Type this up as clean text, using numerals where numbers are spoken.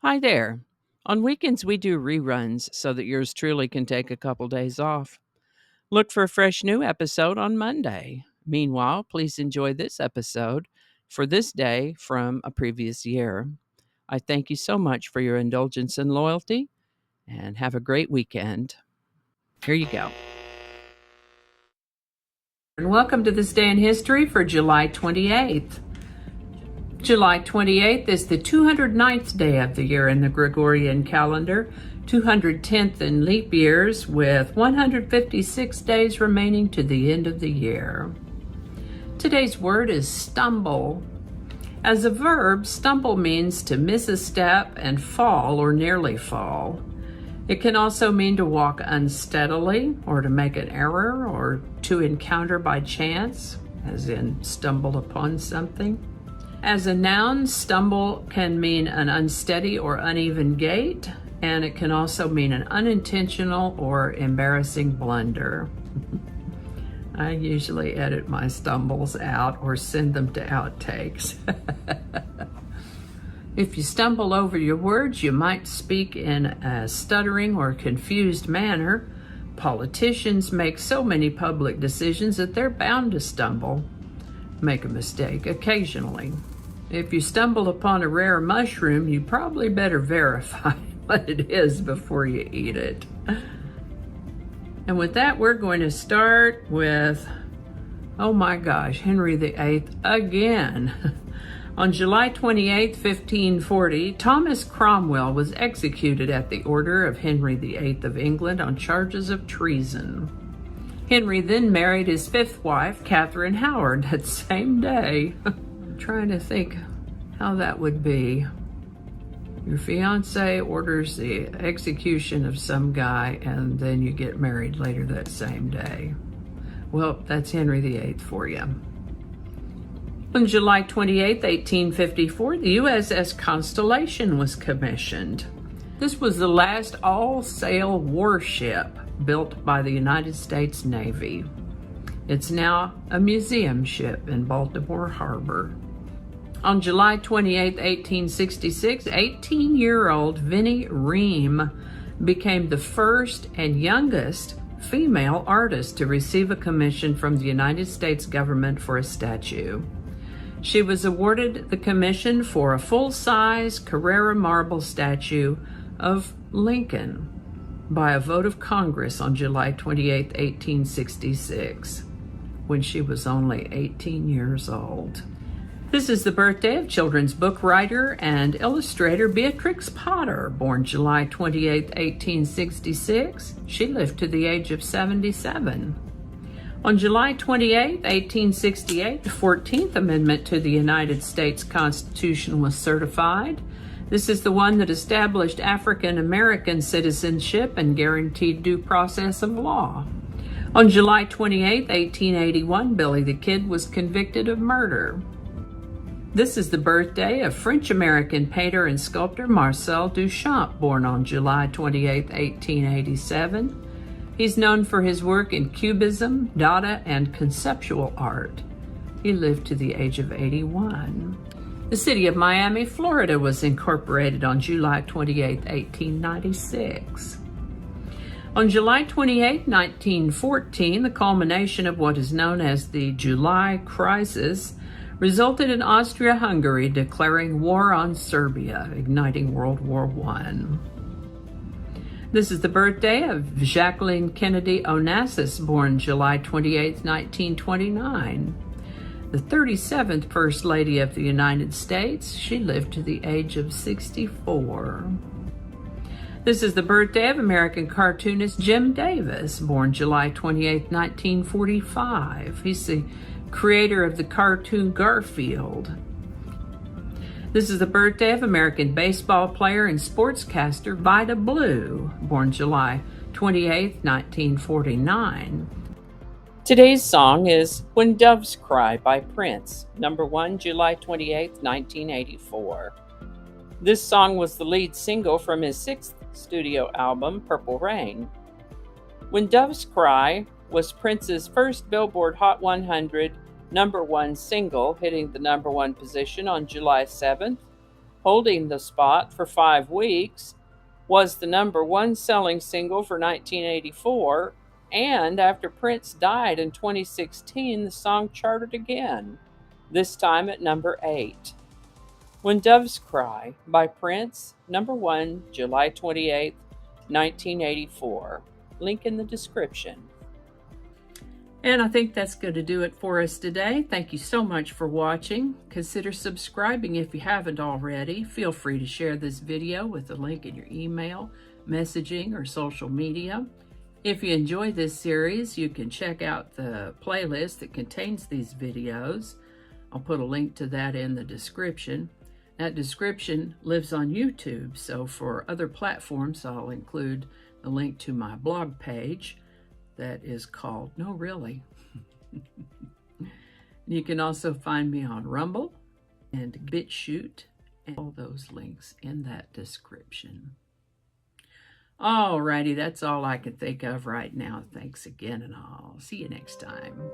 Hi there. On weekends, we do reruns so that yours truly can take a couple days off. Look for a fresh new episode on Monday. Meanwhile, please enjoy this episode for this day from a previous year. I thank you so much for your indulgence and loyalty, and have a great weekend. Here you go. And welcome to this day in history for July 28th. July 28th is the 209th day of the year in the Gregorian calendar, 210th in leap years, with 156 days remaining to the end of the year. Today's word is stumble. As a verb, stumble means to miss a step and fall or nearly fall. It can also mean to walk unsteadily, or to make an error, or to encounter by chance, as in stumble upon something. As a noun, stumble can mean an unsteady or uneven gait, and it can also mean an unintentional or embarrassing blunder. I usually edit my stumbles out or send them to outtakes. If you stumble over your words, you might speak in a stuttering or confused manner. Politicians make so many public decisions that they're bound to make a mistake occasionally. If you stumble upon a rare mushroom, you probably better verify what it is before you eat it. And with that, we're going to start with, oh my gosh, Henry VIII again. On July 28, 1540, Thomas Cromwell was executed at the order of Henry VIII of England on charges of treason. Henry then married his fifth wife, Catherine Howard, that same day. I'm trying to think how that would be. Your fiance orders the execution of some guy, and then you get married later that same day. Well, that's Henry VIII for you. On July 28, 1854, the USS Constellation was commissioned. This was the last all-sail warship built by the United States Navy. It's now a museum ship in Baltimore Harbor. On July 28, 1866, 18-year-old Vinnie Ream became the first and youngest female artist to receive a commission from the United States government for a statue. She was awarded the commission for a full-size Carrara marble statue of Lincoln by a vote of Congress on July 28, 1866, when she was only 18 years old. This is the birthday of children's book writer and illustrator Beatrix Potter, born July 28, 1866. She lived to the age of 77. On July 28, 1868, the 14th Amendment to the United States Constitution was certified. This is the one that established African American citizenship and guaranteed due process of law. On July 28, 1881, Billy the Kid was convicted of murder. This is the birthday of French-American painter and sculptor Marcel Duchamp, born on July 28, 1887. He's known for his work in Cubism, Dada, and conceptual art. He lived to the age of 81. The city of Miami, Florida was incorporated on July 28, 1896. On July 28, 1914, the culmination of what is known as the July Crisis resulted in Austria-Hungary declaring war on Serbia, igniting World War I. This is the birthday of Jacqueline Kennedy Onassis, born July 28, 1929. The 37th First Lady of the United States. She lived to the age of 64. This is the birthday of American cartoonist Jim Davis, born July 28, 1945. He's the creator of the cartoon Garfield. This is the birthday of American baseball player and sportscaster Vida Blue, born July 28, 1949. Today's song is When Doves Cry by Prince, number 1, July 28, 1984. This song was the lead single from his 6th studio album, Purple Rain. When Doves Cry was Prince's first Billboard Hot 100 number 1 single, hitting the number 1 position on July 7th. holding the spot for 5 weeks, was the #1 selling single for 1984, and after Prince died in 2016, the song charted again, this time at number 8. When Doves Cry by Prince, #1, July 28, 1984. Link in the description. And I think that's going to do it for us today. Thank you so much for watching. Consider subscribing if you haven't already. Feel free to share this video with a link in your email, messaging, or social media. If you enjoy this series, you can check out the playlist that contains these videos. I'll put a link to that in the description. That description lives on YouTube, so for other platforms, I'll include the link to my blog page that is called No Really. You can also find me on Rumble and BitChute, and all those links in that description. Alrighty, that's all I can think of right now. Thanks again, and I'll see you next time.